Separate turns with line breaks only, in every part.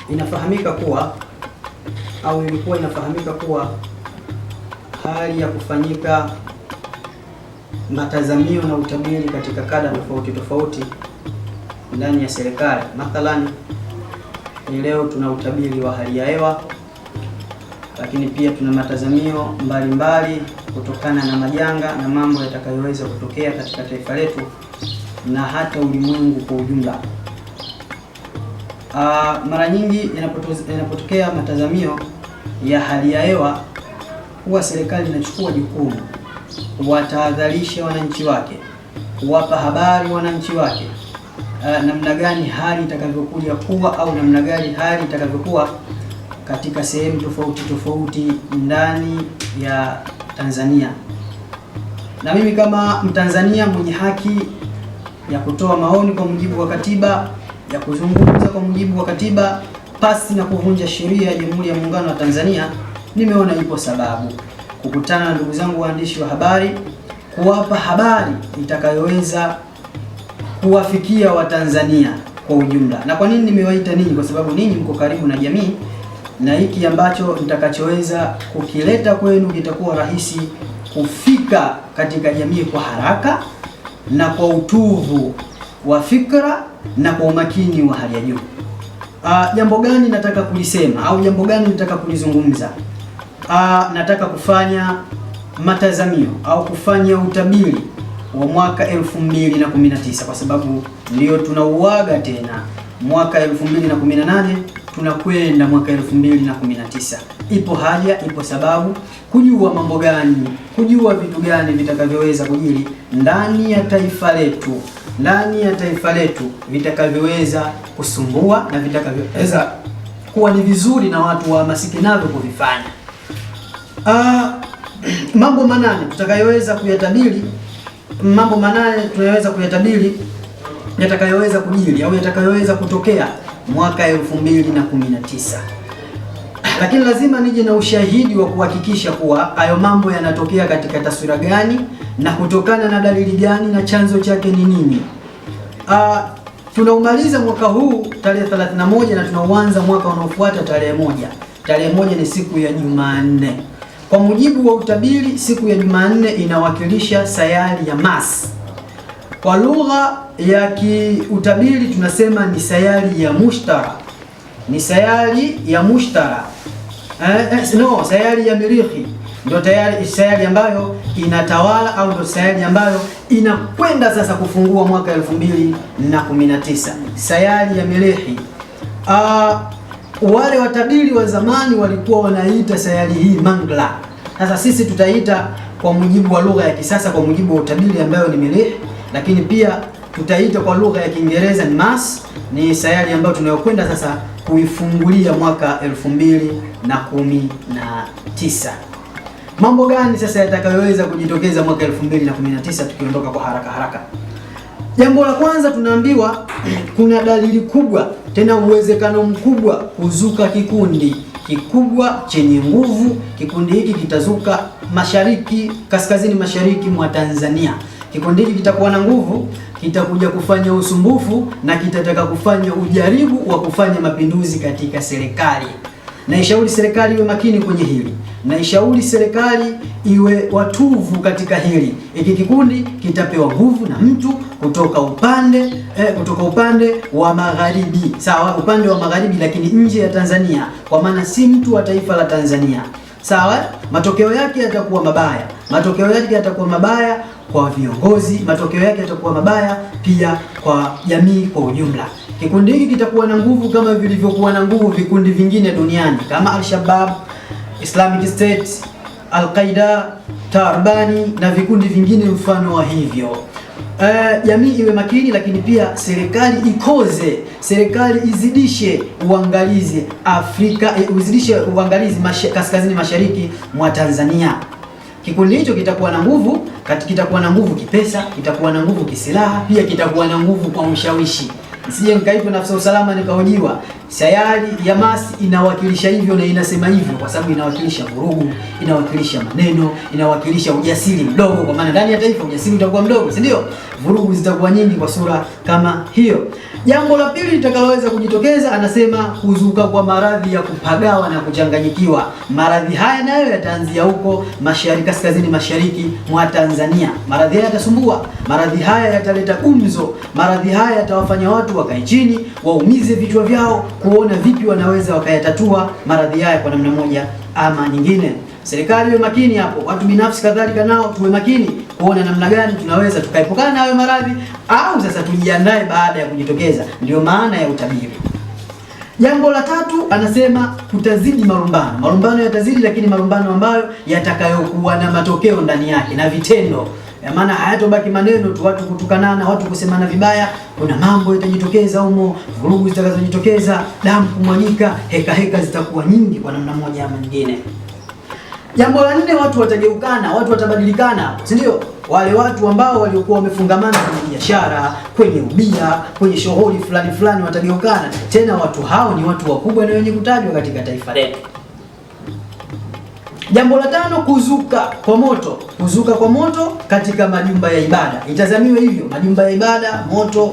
Inafahamika kuwa au ilikuwa inafahamika kuwa hali ya kufanyika matazamio na utabiri katika kada tofauti tofauti ndani ya serikali. Mathalani, leo tuna utabiri wa hali ya hewa, lakini pia tuna matazamio mbalimbali kutokana na majanga na mambo yatakayoweza kutokea katika taifa letu na hata ulimwengu kwa ujumla. Mara nyingi yanapotokea matazamio ya hali ya hewa, huwa serikali inachukua jukumu kuwatahadharisha wananchi wake, kuwapa habari wananchi wake namna gani hali itakavyokuja kuwa au namna gani hali itakavyokuwa katika sehemu tofauti tofauti ndani ya Tanzania. Na mimi kama Mtanzania mwenye haki ya kutoa maoni kwa mujibu wa katiba, ya kuzungumza kwa mujibu wa katiba pasi na kuvunja sheria ya Jamhuri ya Muungano wa Tanzania, nimeona ipo sababu kukutana na ndugu zangu waandishi wa habari, kuwapa habari itakayoweza kuwafikia Watanzania kwa ujumla. Na kwa nini nimewaita ninyi? Kwa sababu ninyi mko karibu na jamii, na hiki ambacho nitakachoweza kukileta kwenu kitakuwa rahisi kufika katika jamii kwa haraka na kwa utuvu wa fikra na kwa umakini wa hali ya juu. Jambo gani nataka kulisema au jambo gani nataka kulizungumza? Nataka kufanya matazamio au kufanya utabiri wa mwaka 2019 kwa sababu ndio tunauaga tena mwaka 2018, tunakwenda mwaka 2019. Ipo haja, ipo sababu kujua mambo gani, kujua vitu gani vitakavyoweza kujiri ndani ya taifa letu, vitakavyoweza kusumbua na vitakavyoweza kuwa ni vizuri na watu wahamasike navyo kuvifanya. Mambo manane tutakayoweza kuyatabiri, yatakayoweza kujiri au yatakayoweza kutokea mwaka 2019. Lakini lazima nije na ushahidi wa kuhakikisha kuwa hayo mambo yanatokea katika taswira gani na kutokana na dalili gani na chanzo chake ni nini. Tunaumaliza mwaka huu tarehe 31 na tunauanza mwaka unaofuata tarehe 1. Tarehe 1 ni siku ya Jumanne. Kwa mujibu wa utabiri, siku ya Jumanne inawakilisha sayari ya Mars. Kwa lugha ya kiutabiri tunasema ni sayari ya Mushtara. Ni sayari ya Mushtara. Sayari ya Mirihi. Ndio sayari ambayo inatawala au ndio sayari ambayo inakwenda sasa kufungua mwaka 2019. Sayari ya Mirihi. Wale watabiri wa zamani walikuwa wanaita sayari hii Mangla. Sasa sisi tutaita kwa mujibu wa lugha ya kisasa, kwa mujibu wa utabiri ambayo ni Mirihi, lakini pia tutaita kwa lugha ya Kiingereza ni Mars. Ni sayari ambayo tunayokwenda sasa kuifungulia mwaka 2019. Mambo gani sasa yatakayoweza kujitokeza mwaka 2019 tukiondoka kwa haraka? Jambo la kwanza tunaambiwa kuna dalili kubwa, tena uwezekano mkubwa kuzuka kikundi kikubwa chenye nguvu. Kikundi hiki kitazuka kaskazini mashariki mwa Tanzania. Kikundi hiki kitakuwa na nguvu, kitakuja kufanya usumbufu na kitataka kufanya ujaribu wa kufanya mapinduzi katika serikali. Naishauri serikali iwe makini kwenye hili. Naishauri serikali iwe watuvu katika hili. Hiki kikundi kitapewa nguvu na mtu kutoka upande wa magharibi. Sawa, upande wa magharibi lakini nje ya Tanzania, kwa maana si mtu wa taifa la Tanzania. Sawa, matokeo yake yatakuwa mabaya kwa viongozi, matokeo yake yatakuwa mabaya pia kwa jamii kwa ujumla. Kikundi hiki kitakuwa na nguvu kama vilivyokuwa na nguvu vikundi vingine duniani kama Al-Shabaab, Islamic State, Al-Qaeda, Taliban na vikundi vingine mfano wa hivyo. Jamii iwe makini, lakini pia serikali izidishe uangalizi kaskazini mashariki mwa Tanzania. Kikundi hicho kitakuwa na nguvu kipesa, kitakuwa na nguvu kisilaha, pia kitakuwa na nguvu kwa ushawishi. Nisije nikaitwa na afisa usalama nikahojiwa. Sayari ya Mars inawakilisha hivyo na inasema hivyo kwa sababu inawakilisha vurugu, inawakilisha maneno, inawakilisha ujasiri mdogo, kwa maana ndani ya taifa ujasiri utakuwa mdogo, si ndio? Vurugu zitakuwa nyingi kwa sura kama hiyo. Jambo la pili litakaloweza kujitokeza, anasema kuzuka kwa maradhi ya kupagawa na kuchanganyikiwa. Maradhi haya nayo yataanzia huko kaskazini mashariki mwa Tanzania. Maradhi haya yatasumbua, maradhi haya yataleta gumzo, maradhi haya yatawafanya watu wakae chini, waumize vichwa vyao kuona vipi wanaweza wakayatatua maradhi haya kwa namna moja ama nyingine. Serikali iwe makini hapo, watu binafsi kadhalika nao tuwe makini kuona namna gani tunaweza tukaepukana na hayo maradhi, au sasa tujiandae baada ya kujitokeza. Ndio maana ya utabiri. Jambo la tatu, anasema kutazidi malumbano. Malumbano yatazidi, lakini malumbano ambayo yatakayokuwa na matokeo ndani yake na vitendo. Maana hayatobaki maneno tu, watu kutukanana, watu kusemana vibaya. Kuna mambo yatajitokeza humo, vurugu zitakazojitokeza, damu kumwagika, heka zitakuwa nyingi kwa namna moja ama nyingine. Jambo la nne, watu watageukana, watu watabadilikana, si ndio? Wale watu ambao waliokuwa wamefungamana kwenye biashara, kwenye ubia, kwenye shughuli fulani watageukana. Tena watu hao ni watu wakubwa na wenye kutajwa katika taifa letu. Jambo la tano, kuzuka kwa moto. Kuzuka kwa moto katika majumba ya ibada. Itazamiwe hivyo, majumba ya ibada,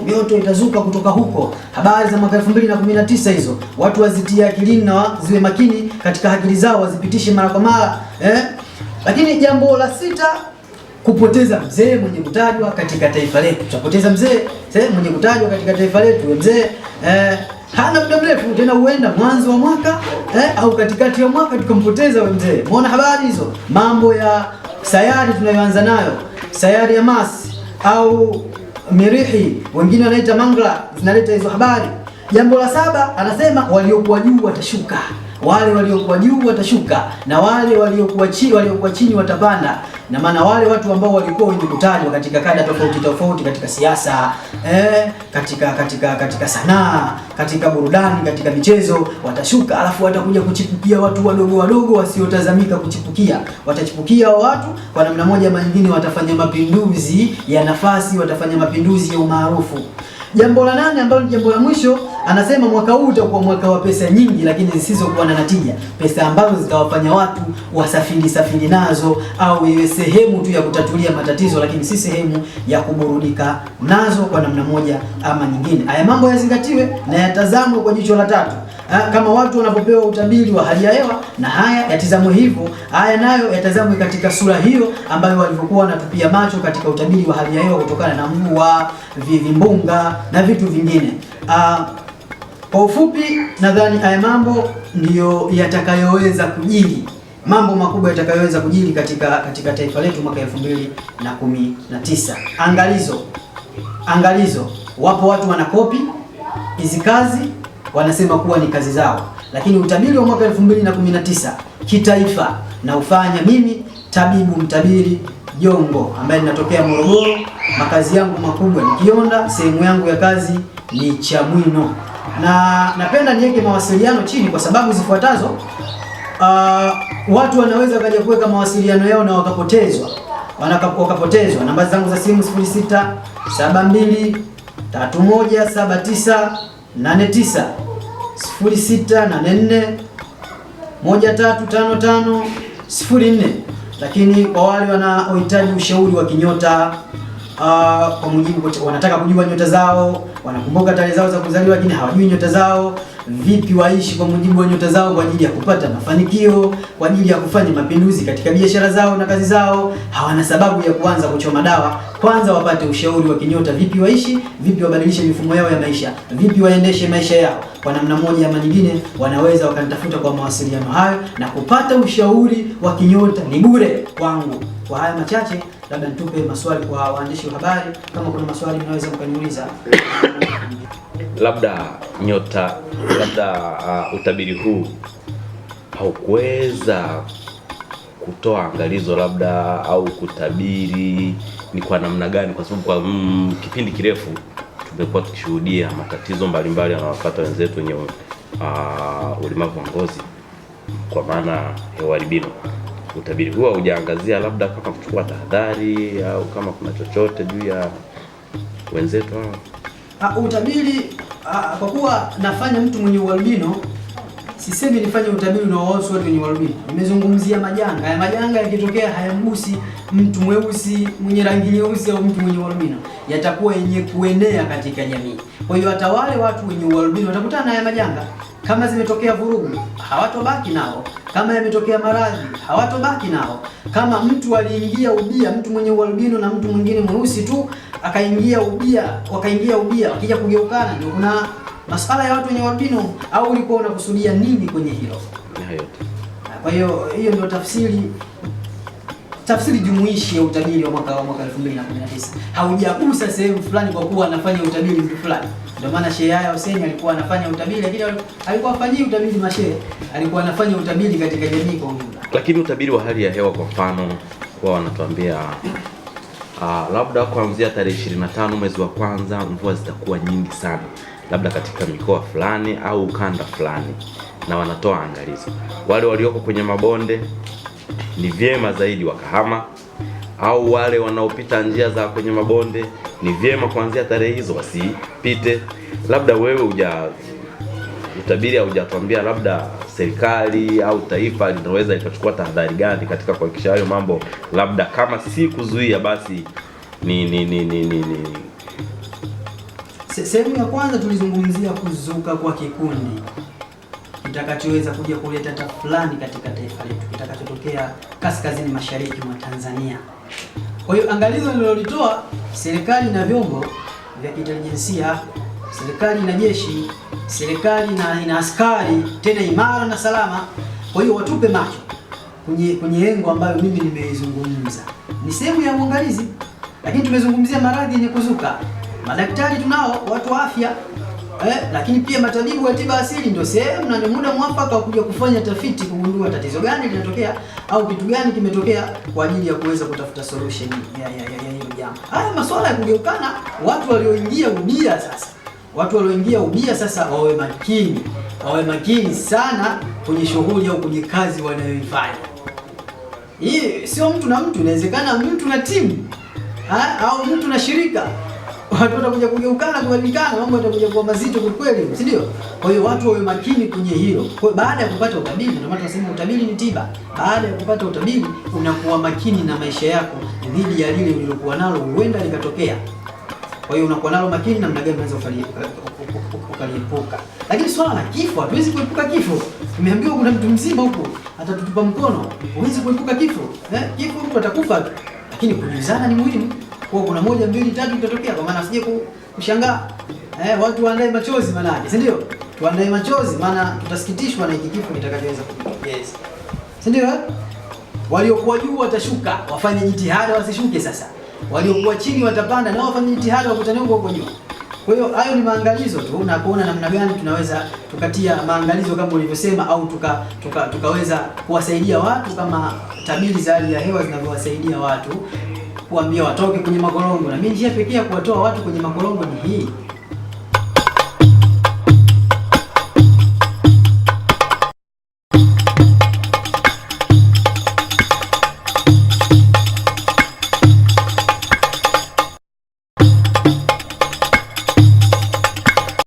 mioto itazuka kutoka huko. Habari za mwaka 2019 hizo, watu wazitie akilini na ziwe makini katika akili zao, wazipitishe mara kwa mara. Lakini jambo la sita, kupoteza mzee mwenye kutajwa katika taifa letu. Tutapoteza mzee mwenye kutajwa katika taifa letu. Mzee hana muda mrefu tena, huenda mwanzo wa mwaka au katikati ya mwaka tukampoteza wewe mzee. Muona habari hizo, mambo ya sayari tunayoanza nayo, sayari ya Mars au Mirihi, wengine wanaita Mangla, zinaleta hizo habari. Jambo la saba, anasema waliokuwa juu watashuka. Wale waliokuwa juu watashuka na wale waliokuwa chini watapanda. Na maana wale watu ambao walikuwa wenye kutajwa katika kada tofauti katika siasa, katika sanaa, katika burudani, katika michezo watashuka, alafu watakuja kuchipukia watu wadogo wasiotazamika kuchipukia. Watachipukia watu kwa namna moja ama nyingine, watafanya mapinduzi ya nafasi, watafanya mapinduzi ya umaarufu. Jambo la nane ambalo ni jambo la mwisho, anasema mwaka huu utakuwa mwaka wa pesa nyingi lakini zisizokuwa na natija. Pesa ambazo zitawafanya watu wasafiri nazo, au iwe sehemu tu ya kutatulia matatizo lakini si sehemu ya kuburudika nazo kwa namna moja ama nyingine. Haya mambo yazingatiwe na yatazamwe kwa jicho la tatu. Kama watu wanapopewa utabiri wa hali ya hewa, na haya yatazamwe hivyo, haya nayo yatazamwe katika sura hiyo ambayo walivyokuwa wanatupia macho katika utabiri wa hali ya hewa kutokana na mvua, vimbunga na vitu vingine. Kwa ufupi, nadhani haya mambo ndiyo yatakayoweza kujiri, mambo makubwa yatakayoweza kujiri katika taifa letu mwaka 2019. Angalizo, wapo watu wanakopi hizi kazi, wanasema kuwa ni kazi zao, lakini utabiri wa mwaka 2019 kitaifa na ufanya mimi tabibu mtabiri Jongo ambaye ninatokea Morogoro. Makazi yangu makubwa ni Kionda, sehemu yangu ya kazi ni Chamwino, na napenda niweke mawasiliano chini kwa sababu zifuatazo. Watu wanaweza kaja kuweka mawasiliano yao na wakapotezwa. Namba zangu za simu 0672 3179 89, 0684 135504. Lakini kwa wale wanaohitaji ushauri wa kinyota, kwa mujibu wanataka kujua nyota zao, wanakumbuka tarehe zao za kuzaliwa lakini hawajui nyota zao, vipi waishi kwa mujibu wa nyota zao kwa ajili ya kupata mafanikio, kwa ajili ya kufanya mapinduzi katika biashara zao na kazi zao, hawana sababu ya kuanza kuchoma dawa. Kwanza wapate ushauri wa kinyota, vipi waishi, vipi wabadilishe mifumo yao ya maisha, vipi waendeshe maisha yao kwa namna moja ama nyingine. Wanaweza wakanitafuta kwa mawasiliano hayo, na kupata ushauri wa kinyota ni bure kwangu. Kwa haya machache, labda nitupe maswali kwa waandishi wa habari. Kama kuna maswali mnaweza mkaniuliza.
Labda utabiri huu haukuweza kutoa angalizo labda au kutabiri ni kwa namna gani, kwa sababu kwa kipindi kirefu tumekuwa tukishuhudia matatizo mbalimbali yanawapata wenzetu wenye ulemavu wa ngozi, kwa maana ya ualbino. Utabiri huu haujaangazia labda kama kuchukua tahadhari au kama kuna chochote juu ya wenzetu hao?
Utabiri kwa kuwa nafanya mtu mwenye ualbino, sisemi nifanye utabiri unaohusu watu wenye ualbino. Nimezungumzia majanga. Haya majanga yakitokea hayamgusi mtu mweusi mwenye rangi nyeusi au mtu mwenye ualbino, yatakuwa yenye kuenea katika jamii. Kwa hiyo hata wale watu wenye ualbino watakutana na haya majanga. Kama zimetokea vurugu, hawatobaki nao. Kama yametokea maradhi, hawatobaki nao. Kama mtu aliingia ubia, mtu mwenye ualbino na mtu mwingine mweusi tu akaingia ubia, wakaingia ubia, wakija kugeukana, ndio kuna masuala ya watu wenye ualbino. Au ulikuwa unakusudia nini kwenye hilo? Kwa hiyo hiyo ndio tafsiri jumuishi ya utabiri wa mwaka 2019. Haujagusa sehemu fulani kwa kuwa anafanya utabiri mtu fulani. Ndio maana Sheikh Yahya Hussein alikuwa anafanya utabiri, lakini alikuwa afanyii utabiri mashehe, alikuwa anafanya utabiri katika jamii kwa ujumla.
Lakini utabiri wa hali ya hewa kwa mfano, wao wanatuambia labda kuanzia tarehe 25 mwezi wa kwanza mvua zitakuwa nyingi sana, labda katika mikoa fulani au ukanda fulani, na wanatoa angalizo. Wale walioko kwenye mabonde ni vyema zaidi wakahama, au wale wanaopita njia za kwenye mabonde ni vyema kuanzia tarehe hizo wasipite. Labda wewe utabiri hujatuambia labda serikali au taifa linaweza ikachukua tahadhari gani katika kuhakikisha hayo mambo, labda kama si kuzuia basi ni
sehemu ya kwanza tulizungumzia kuzuka kwa kikundi kitakachoweza kuja kuleta tafulani katika taifa letu, kitakachotokea kaskazini mashariki mwa Tanzania. Kwa hiyo angalizo nililolitoa, serikali na vyombo vya intelijensia, serikali na jeshi, serikali ina askari tena imara na salama. Kwa hiyo watupe macho kwenye engo ambayo mimi nimeizungumza, ni sehemu ya uangalizi. Lakini tumezungumzia maradhi yenye kuzuka, madaktari tunao, watu wa afya lakini pia matabibu wa tiba asili ndio sehemu na ndio muda mwafaka wa kuja kufanya tafiti kugundua tatizo gani linatokea au kitu gani kimetokea kwa ajili ya kuweza kutafuta solution ya hilo jambo. Haya masuala ya kugeukana, watu walioingia ubia sasa wawe makini sana kwenye shughuli au kwenye kazi wanayoifanya. Hii sio mtu na mtu, inawezekana mtu na timu au mtu na shirika. Watu watakuja kugeukana, kubadilika, mambo yatakuja kuwa mazito kwa kweli, si ndio? Kwa hiyo watu wawe makini kwenye hilo. Kwa baada ya kupata utabiri, ndio maana tunasema utabiri ni tiba. Baada ya kupata utabiri, unakuwa makini na maisha yako dhidi ya lile ulilokuwa nalo huenda likatokea. Kwa hiyo unakuwa nalo makini namna gani unaweza ukaliepuka. Lakini swala la kifo, hatuwezi kuepuka kifo. Tumeambiwa kuna mtu mzima huko atatutupa mkono. Huwezi kuepuka kifo. Kifo mtu atakufa, lakini kujuzana ni muhimu. Kwa kuna 1, 2, 3 itatokea, kwa maana sije kushangaa. Watu waandae machozi maana yake, si ndio? Tuandae machozi maana tutasikitishwa na hiki kifo kitakachoweza kutokea. Si ndio? Waliokuwa juu watashuka, wafanye jitihada wasishuke sasa. Waliokuwa chini watapanda na wafanye jitihada wakutane huko juu. Kwa hiyo hayo ni maangalizo tu na kuona namna gani tunaweza tukatia maangalizo kama ulivyosema, au tukaweza kuwasaidia watu kama tabiri za hali ya hewa zinavyowasaidia watu kuambia watoke kwenye makorongo. Na mimi njia pekee ya kuwatoa watu kwenye makorongo ni hii.